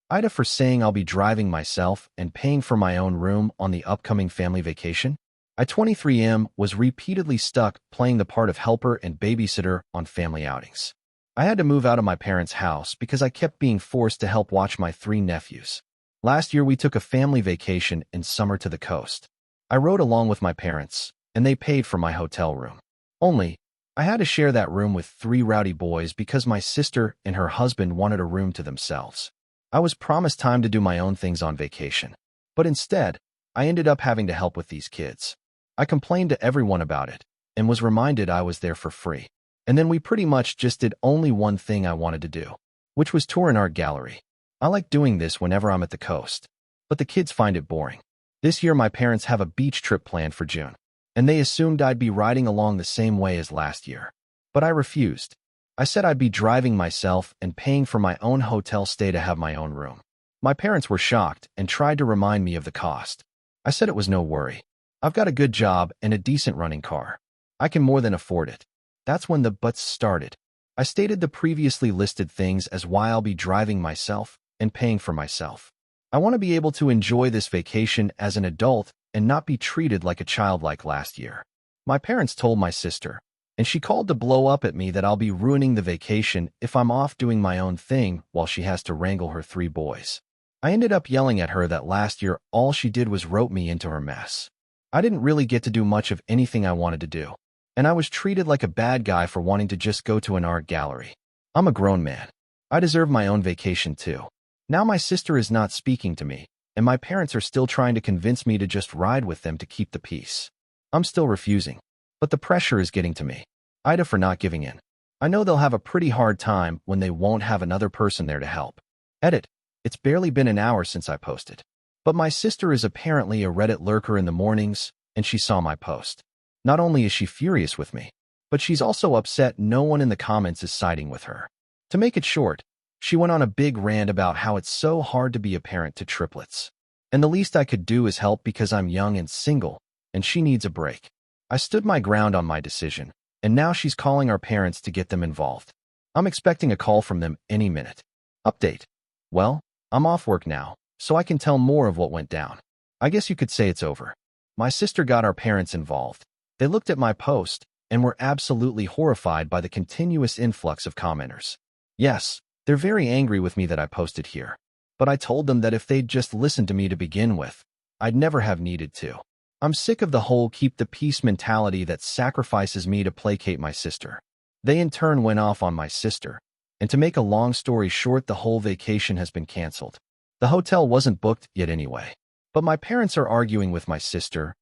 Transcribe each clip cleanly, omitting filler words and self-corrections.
AITA for saying I'll be driving myself and paying for my own room on the upcoming family vacation. I 23M was repeatedly stuck playing the part of helper and babysitter on family outings. I had to move out of my parents' house because I kept being forced to help watch my 3 nephews. Last year we took a family vacation in summer to the coast. I rode along with my parents, and they paid for my hotel room. Only, I had to share that room with 3 rowdy boys because my sister and her husband wanted a room to themselves. I was promised time to do my own things on vacation, but instead, I ended up having to help with these kids. I complained to everyone about it and was reminded I was there for free. And then we pretty much just did only one thing I wanted to do, which was tour an art gallery. I like doing this whenever I'm at the coast, but the kids find it boring. This year my parents have a beach trip planned for June, and they assumed I'd be riding along the same way as last year. But I refused. I said I'd be driving myself and paying for my own hotel stay to have my own room. My parents were shocked and tried to remind me of the cost. I said it was no worry. I've got a good job and a decent running car. I can more than afford it. That's when the buts started. I stated the previously listed things as why I'll be driving myself and paying for myself. I want to be able to enjoy this vacation as an adult and not be treated like a child like last year. My parents told my sister, and she called to blow up at me that I'll be ruining the vacation if I'm off doing my own thing while she has to wrangle her 3 boys. I ended up yelling at her that last year all she did was rope me into her mess. I didn't really get to do much of anything I wanted to do, and I was treated like a bad guy for wanting to just go to an art gallery. I'm a grown man. I deserve my own vacation too. Now my sister is not speaking to me, and my parents are still trying to convince me to just ride with them to keep the peace. I'm still refusing, but the pressure is getting to me. AITA for not giving in. I know they'll have a pretty hard time when they won't have another person there to help. Edit. It's barely been an hour since I posted. But my sister is apparently a Reddit lurker in the mornings, and she saw my post. Not only is she furious with me, but she's also upset no one in the comments is siding with her. To make it short, she went on a big rant about how it's so hard to be a parent to triplets. And the least I could do is help because I'm young and single, and she needs a break. I stood my ground on my decision, and now she's calling our parents to get them involved. I'm expecting a call from them any minute. Update. Well, I'm off work now, so I can tell more of what went down. I guess you could say it's over. My sister got our parents involved. They looked at my post and were absolutely horrified by the continuous influx of commenters. Yes, they're very angry with me that I posted here, but I told them that if they'd just listened to me to begin with, I'd never have needed to. I'm sick of the whole keep the peace mentality that sacrifices me to placate my sister. They in turn went off on my sister, and to make a long story short, the whole vacation has been canceled. The hotel wasn't booked yet anyway. But my parents are arguing with my sister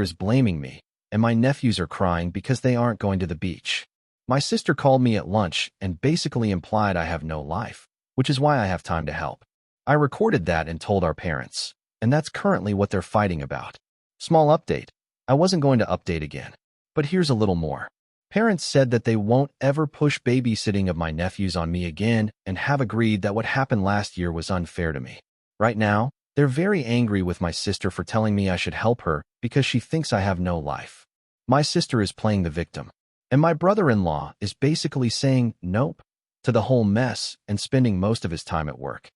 is blaming me, and my nephews are crying because they aren't going to the beach. My sister called me at lunch and basically implied I have no life, which is why I have time to help. I recorded that and told our parents, and that's currently what they're fighting about. Small update. I wasn't going to update again, but here's a little more. Parents said that they won't ever push babysitting of my nephews on me again and have agreed that what happened last year was unfair to me. Right now, they're very angry with my sister for telling me I should help her because she thinks I have no life. My sister is playing the victim, and my brother-in-law is basically saying nope to the whole mess and spending most of his time at work.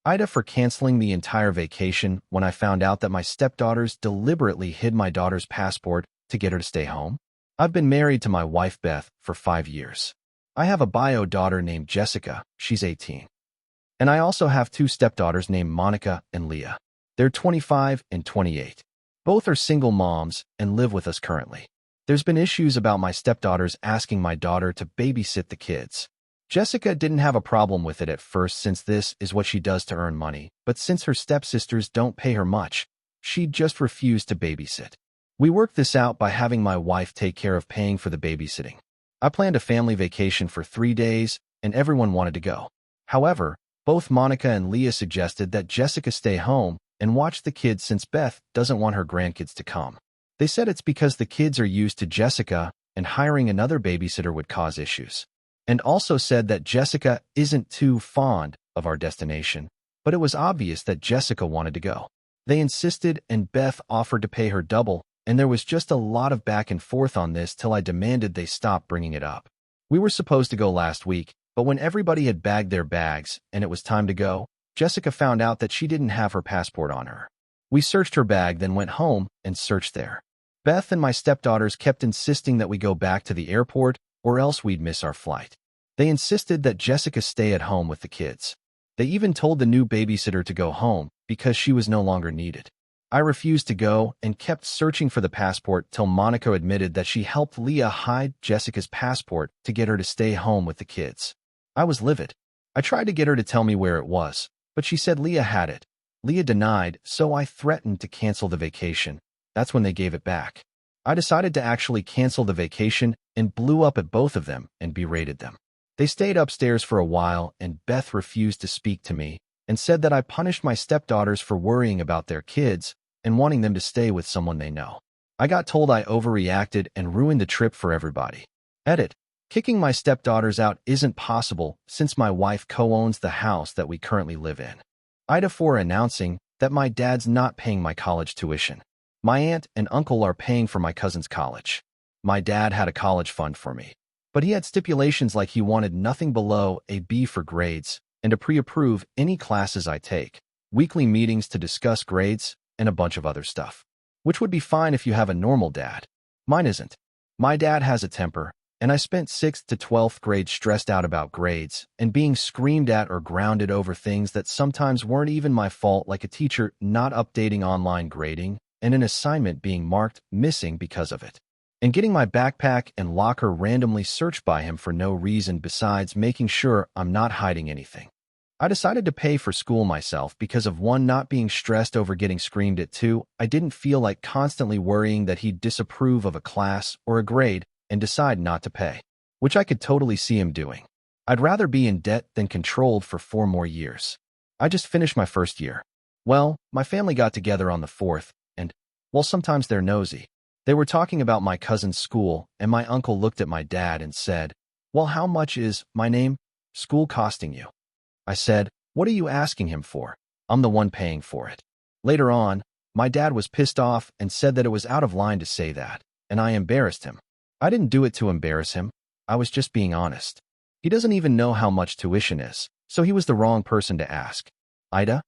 AITA for canceling the entire vacation when I found out that my stepdaughters deliberately hid my daughter's passport to get her to stay home. I've been married to my wife Beth for 5 years. I have a bio daughter named Jessica, she's 18. And I also have 2 stepdaughters named Monica and Leah. They're 25 and 28. Both are single moms and live with us currently. There's been issues about my stepdaughters asking my daughter to babysit the kids. Jessica didn't have a problem with it at first since this is what she does to earn money, but since her stepsisters don't pay her much, she just refused to babysit. We worked this out by having my wife take care of paying for the babysitting. I planned a family vacation for 3 days, and everyone wanted to go. However, both Monica and Leah suggested that Jessica stay home and watch the kids since Beth doesn't want her grandkids to come. They said it's because the kids are used to Jessica and hiring another babysitter would cause issues. And also said that Jessica isn't too fond of our destination, but it was obvious that Jessica wanted to go. They insisted and Beth offered to pay her double, and there was just a lot of back and forth on this till I demanded they stop bringing it up. We were supposed to go last week, but when everybody had bagged their bags and it was time to go, Jessica found out that she didn't have her passport on her. We searched her bag, then went home and searched there. Beth and my stepdaughters kept insisting that we go back to the airport or else we'd miss our flight. They insisted that Jessica stay at home with the kids. They even told the new babysitter to go home because she was no longer needed. I refused to go and kept searching for the passport till Monica admitted that she helped Leah hide Jessica's passport to get her to stay home with the kids. I was livid. I tried to get her to tell me where it was, but she said Leah had it. Leah denied, so I threatened to cancel the vacation. That's when they gave it back. I decided to actually cancel the vacation and blew up at both of them and berated them. They stayed upstairs for a while, and Beth refused to speak to me and said that I punished my stepdaughters for worrying about their kids and wanting them to stay with someone they know. I got told I overreacted and ruined the trip for everybody. Edit. Kicking my stepdaughters out isn't possible since my wife co-owns the house that we currently live in. AITA 4 announcing that my dad's not paying my college tuition. My aunt and uncle are paying for my cousin's college. My dad had a college fund for me, but he had stipulations like he wanted nothing below a B for grades and to pre-approve any classes I take, weekly meetings to discuss grades, and a bunch of other stuff, which would be fine if you have a normal dad. Mine isn't. My dad has a temper, and I spent 6th to 12th grade stressed out about grades and being screamed at or grounded over things that sometimes weren't even my fault, like a teacher not updating online grading and an assignment being marked missing because of it, and getting my backpack and locker randomly searched by him for no reason besides making sure I'm not hiding anything. I decided to pay for school myself because of 1, not being stressed over getting screamed at, 2, I didn't feel like constantly worrying that he'd disapprove of a class or a grade and decide not to pay, which I could totally see him doing. I'd rather be in debt than controlled for 4 more years. I just finished my first year. Well, my family got together on the 4th, and, well, sometimes they're nosy. They were talking about my cousin's school, and my uncle looked at my dad and said, "Well, how much is my name school costing you?" I said, "What are you asking him for? I'm the one paying for it." Later on, my dad was pissed off and said that it was out of line to say that, and I embarrassed him. I didn't do it to embarrass him. I was just being honest. He doesn't even know how much tuition is, so he was the wrong person to ask. AITA?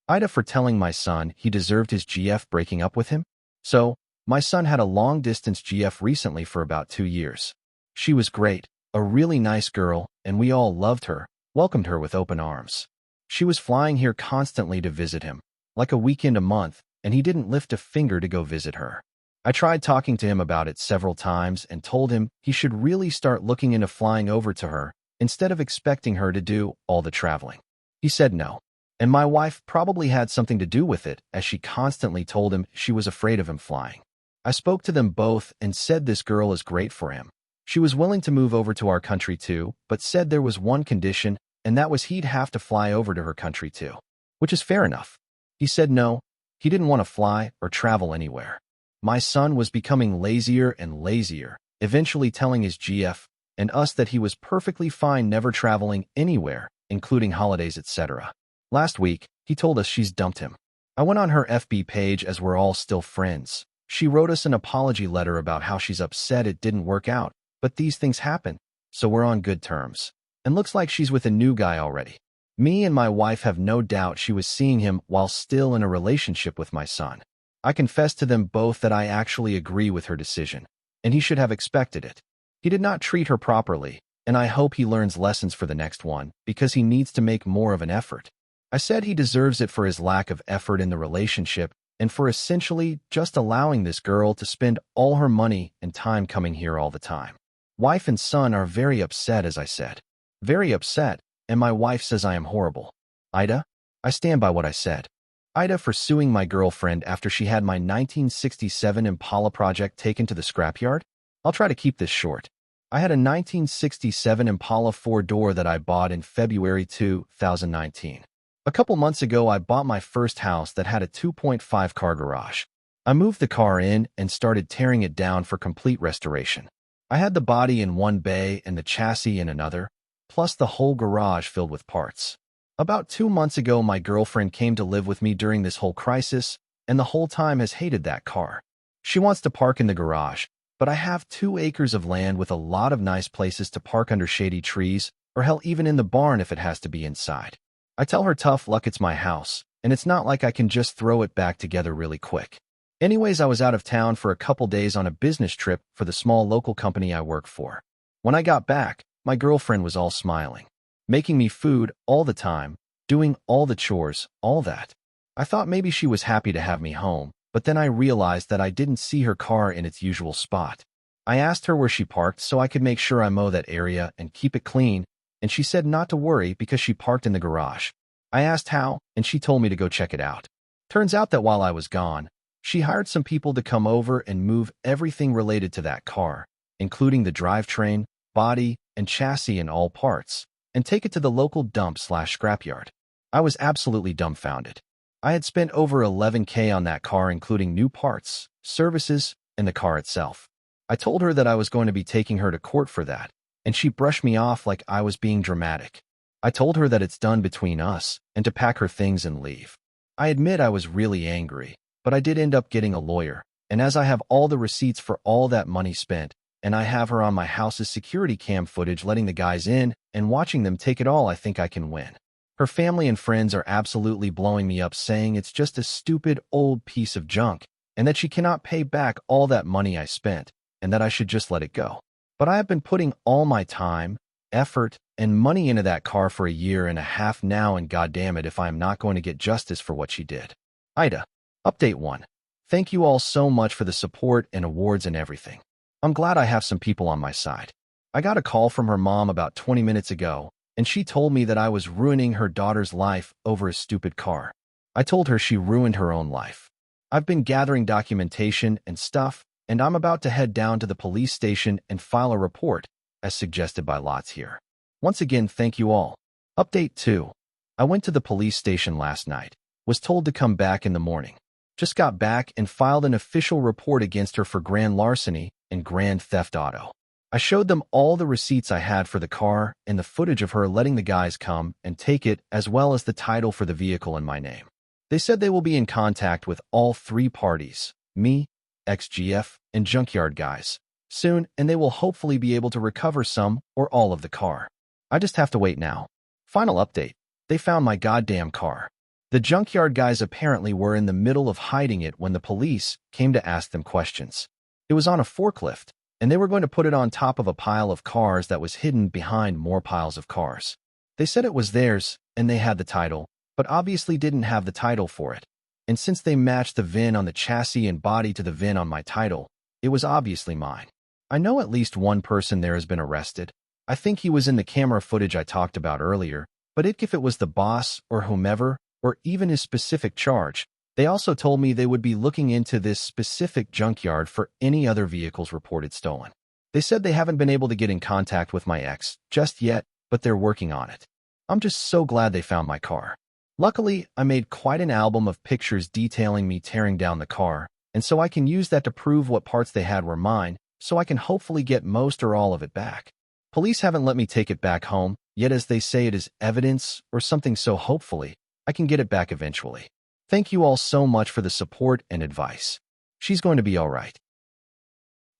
AITA for telling my son he deserved his GF breaking up with him? So, my son had a long-distance GF recently for about 2 years. She was great, a really nice girl, and we all loved her, welcomed her with open arms. She was flying here constantly to visit him, like a weekend a month, and he didn't lift a finger to go visit her. I tried talking to him about it several times and told him he should really start looking into flying over to her instead of expecting her to do all the traveling. He said no, and my wife probably had something to do with it, as she constantly told him she was afraid of him flying. I spoke to them both and said this girl is great for him. She was willing to move over to our country too, but said there was one condition, and that was he'd have to fly over to her country too, which is fair enough. He said no, he didn't want to fly or travel anywhere. My son was becoming lazier and lazier, eventually telling his GF and us that he was perfectly fine never traveling anywhere, including holidays, etc. Last week, he told us she's dumped him. I went on her FB page as we're all still friends. She wrote us an apology letter about how she's upset it didn't work out, but these things happen, so we're on good terms. And looks like she's with a new guy already. Me and my wife have no doubt she was seeing him while still in a relationship with my son. I confessed to them both that I actually agree with her decision, and he should have expected it. He did not treat her properly, and I hope he learns lessons for the next one, because he needs to make more of an effort. I said he deserves it for his lack of effort in the relationship and for essentially just allowing this girl to spend all her money and time coming here all the time. Wife and son are very upset, as I said. Very upset, and my wife says I am horrible. AITA? I stand by what I said. AITA for suing my girlfriend after she had my 1967 Impala project taken to the scrapyard? I'll try to keep this short. I had a 1967 Impala 4-door that I bought in February 2019. A couple months ago, I bought my first house that had a 2.5 car garage. I moved the car in and started tearing it down for complete restoration. I had the body in one bay and the chassis in another, plus the whole garage filled with parts. About 2 months ago, my girlfriend came to live with me during this whole crisis, and the whole time has hated that car. She wants to park in the garage, but I have 2 acres of land with a lot of nice places to park under shady trees, or hell, even in the barn if it has to be inside. I tell her tough luck, it's my house, and it's not like I can just throw it back together really quick. Anyways, I was out of town for a couple days on a business trip for the small local company I work for. When I got back, my girlfriend was all smiling, making me food all the time, doing all the chores, all that. I thought maybe she was happy to have me home, but then I realized that I didn't see her car in its usual spot. I asked her where she parked so I could make sure I mow that area and keep it clean, and she said not to worry because she parked in the garage. I asked how, and she told me to go check it out. Turns out that while I was gone, she hired some people to come over and move everything related to that car, including the drivetrain, body, and chassis and all parts, and take it to the local dump/scrapyard. I was absolutely dumbfounded. I had spent over $11K on that car, including new parts, services, and the car itself. I told her that I was going to be taking her to court for that, and she brushed me off like I was being dramatic. I told her that it's done between us and to pack her things and leave. I admit I was really angry, but I did end up getting a lawyer, and as I have all the receipts for all that money spent, and I have her on my house's security cam footage letting the guys in and watching them take it all, I think I can win. Her family and friends are absolutely blowing me up, saying it's just a stupid old piece of junk, and that she cannot pay back all that money I spent, and that I should just let it go. But I have been putting all my time, effort, and money into that car for a year and a half now, and goddamn it if I am not going to get justice for what she did. AITA. Update 1. Thank you all so much for the support and awards and everything. I'm glad I have some people on my side. I got a call from her mom about 20 minutes ago, and she told me that I was ruining her daughter's life over a stupid car. I told her she ruined her own life. I've been gathering documentation and stuff, and I'm about to head down to the police station and file a report, as suggested by Lots here. Once again, thank you all. Update 2. I went to the police station last night, was told to come back in the morning. Just got back and filed an official report against her for grand larceny and grand theft auto. I showed them all the receipts I had for the car and the footage of her letting the guys come and take it, as well as the title for the vehicle in my name. They said they will be in contact with all 3 parties, me, XGF, and junkyard guys, soon, and they will hopefully be able to recover some or all of the car. I just have to wait now. Final update. They found my goddamn car. The junkyard guys apparently were in the middle of hiding it when the police came to ask them questions. It was on a forklift, and they were going to put it on top of a pile of cars that was hidden behind more piles of cars. They said it was theirs, and they had the title, but obviously didn't have the title for it. And since they matched the VIN on the chassis and body to the VIN on my title, it was obviously mine. I know at least one person there has been arrested. I think he was in the camera footage I talked about earlier, but if it was the boss or whomever, or even his specific charge, they also told me they would be looking into this specific junkyard for any other vehicles reported stolen. They said they haven't been able to get in contact with my ex just yet, but they're working on it. I'm just so glad they found my car. Luckily, I made quite an album of pictures detailing me tearing down the car, and so I can use that to prove what parts they had were mine, so I can hopefully get most or all of it back. Police haven't let me take it back home, yet as they say it is evidence or something, so hopefully I can get it back eventually. Thank you all so much for the support and advice. She's going to be all right.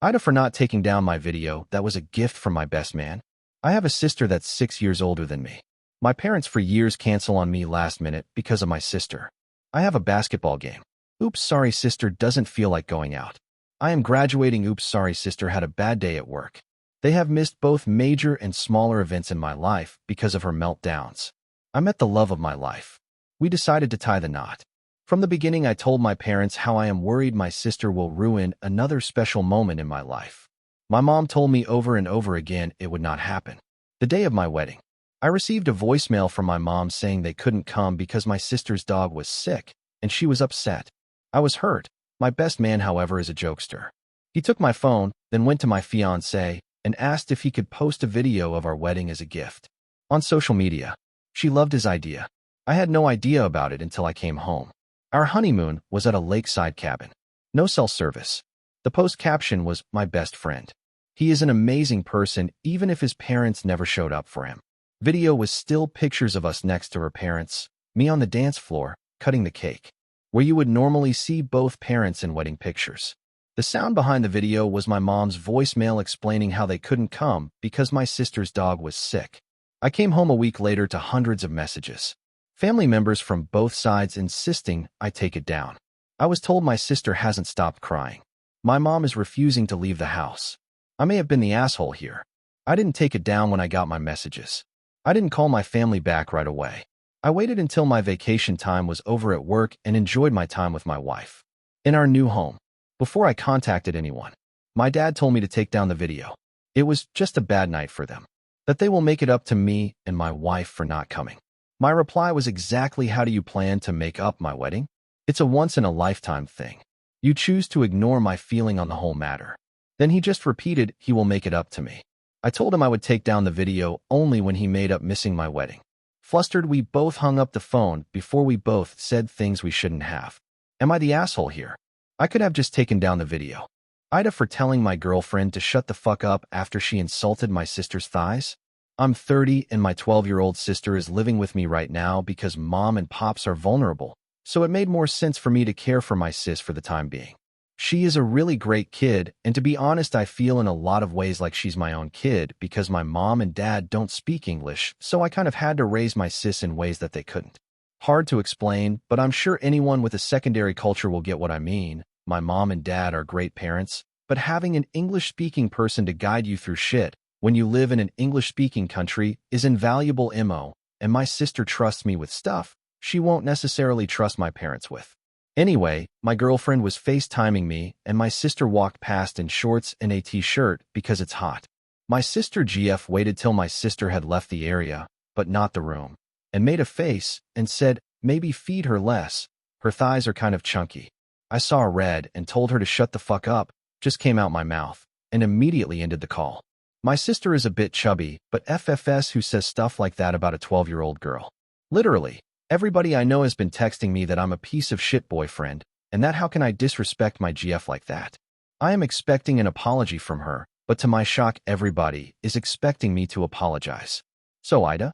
AITA for not taking down my video. That was a gift from my best man. I have a sister that's 6 years older than me. My parents for years cancel on me last minute because of my sister. I have a basketball game. Oops, sorry, sister doesn't feel like going out. I am graduating. Oops, sorry, sister had a bad day at work. They have missed both major and smaller events in my life because of her meltdowns. I met the love of my life. We decided to tie the knot. From the beginning, I told my parents how I am worried my sister will ruin another special moment in my life. My mom told me over and over again it would not happen. The day of my wedding, I received a voicemail from my mom saying they couldn't come because my sister's dog was sick, and she was upset. I was hurt. My best man, however, is a jokester. He took my phone, then went to my fiancée and asked if he could post a video of our wedding as a gift on social media. She loved his idea. I had no idea about it until I came home. Our honeymoon was at a lakeside cabin. No cell service. The post caption was, "My best friend. He is an amazing person even if his parents never showed up for him." Video was still pictures of us next to her parents, me on the dance floor, cutting the cake, where you would normally see both parents in wedding pictures. The sound behind the video was my mom's voicemail explaining how they couldn't come because my sister's dog was sick. I came home a week later to hundreds of messages. Family members from both sides insisting I take it down. I was told my sister hasn't stopped crying. My mom is refusing to leave the house. I may have been the asshole here. I didn't take it down when I got my messages. I didn't call my family back right away. I waited until my vacation time was over at work and enjoyed my time with my wife. In our new home, before I contacted anyone, my dad told me to take down the video. It was just a bad night for them. That they will make it up to me and my wife for not coming. My reply was exactly, how do you plan to make up my wedding? It's a once-in-a-lifetime thing. You choose to ignore my feeling on the whole matter. Then he just repeated he will make it up to me. I told him I would take down the video only when he made up missing my wedding. Flustered, we both hung up the phone before we both said things we shouldn't have. Am I the asshole here? I could have just taken down the video. AITA for telling my girlfriend to shut the fuck up after she insulted my sister's thighs? I'm 30 and my 12-year-old sister is living with me right now because mom and pops are vulnerable, so it made more sense for me to care for my sis for the time being. She is a really great kid, and to be honest, I feel in a lot of ways like she's my own kid because my mom and dad don't speak English, so I kind of had to raise my sis in ways that they couldn't. Hard to explain, but I'm sure anyone with a secondary culture will get what I mean. My mom and dad are great parents, but having an English-speaking person to guide you through shit when you live in an English-speaking country is invaluable ammo, and my sister trusts me with stuff she won't necessarily trust my parents with. Anyway, my girlfriend was FaceTiming me, and my sister walked past in shorts and a t-shirt because it's hot. My sister GF waited till my sister had left the area, but not the room, and made a face and said, maybe feed her less. Her thighs are kind of chunky. I saw red and told her to shut the fuck up, just came out my mouth, and immediately ended the call. My sister is a bit chubby, but FFS who says stuff like that about a 12-year-old girl. Literally. Everybody I know has been texting me that I'm a piece of shit boyfriend, and that how can I disrespect my GF like that? I am expecting an apology from her, but to my shock, everybody is expecting me to apologize. So AITA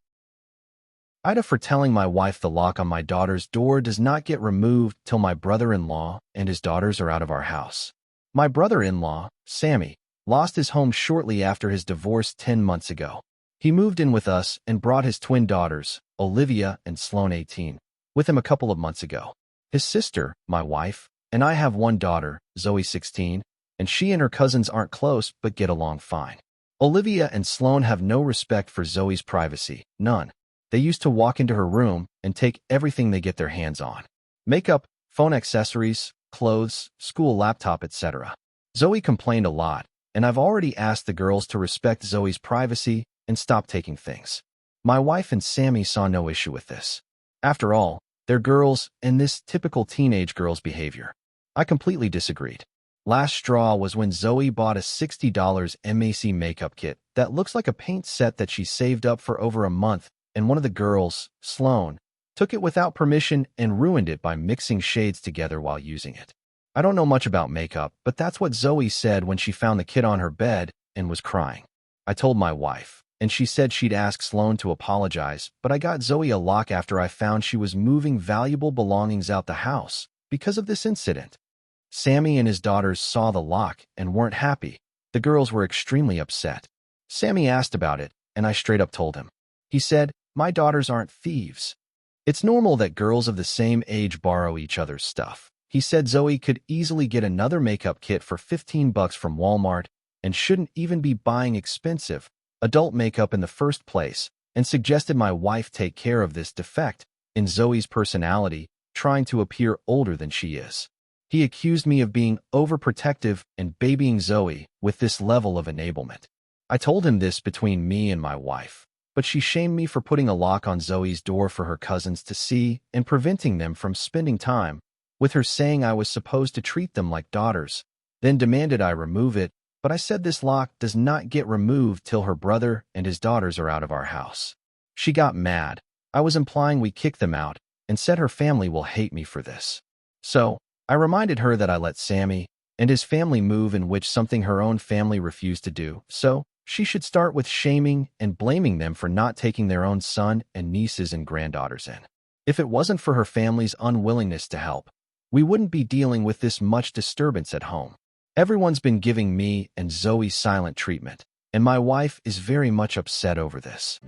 for telling my wife the lock on my daughter's door does not get removed till my brother-in-law and his daughters are out of our house. My brother-in-law, Sammy, lost his home shortly after his divorce 10 months ago. He moved in with us and brought his twin daughters, Olivia and Sloane 18, with him a couple of months ago. His sister, my wife, and I have one daughter, Zoe 16, and she and her cousins aren't close but get along fine. Olivia and Sloane have no respect for Zoe's privacy, none. They used to walk into her room and take everything they get their hands on. Makeup, phone accessories, clothes, school laptop, etc. Zoe complained a lot, and I've already asked the girls to respect Zoe's privacy and stop taking things. My wife and Sammy saw no issue with this. After all, they're girls and this typical teenage girl's behavior. I completely disagreed. Last straw was when Zoe bought a $60 MAC makeup kit that looks like a paint set that she saved up for over a month, and one of the girls, Sloane, took it without permission and ruined it by mixing shades together while using it. I don't know much about makeup, but that's what Zoe said when she found the kit on her bed and was crying. I told my wife, and she said she'd ask Sloane to apologize, but I got Zoe a lock after I found she was moving valuable belongings out the house because of this incident. Sammy and his daughters saw the lock and weren't happy. The girls were extremely upset. Sammy asked about it, and I straight up told him. He said, my daughters aren't thieves. It's normal that girls of the same age borrow each other's stuff. He said Zoe could easily get another makeup kit for $15 from Walmart and shouldn't even be buying expensive adult makeup in the first place, and suggested my wife take care of this defect in Zoe's personality, trying to appear older than she is. He accused me of being overprotective and babying Zoe with this level of enablement. I told him this between me and my wife, but she shamed me for putting a lock on Zoe's door for her cousins to see and preventing them from spending time with her, saying I was supposed to treat them like daughters, then demanded I remove it, but I said this lock does not get removed till her brother and his daughters are out of our house. She got mad. I was implying we kick them out and said her family will hate me for this. So, I reminded her that I let Sammy and his family move, in which something her own family refused to do, so she should start with shaming and blaming them for not taking their own son and nieces and granddaughters in. If it wasn't for her family's unwillingness to help, we wouldn't be dealing with this much disturbance at home. Everyone's been giving me and Zoe silent treatment, and my wife is very much upset over this.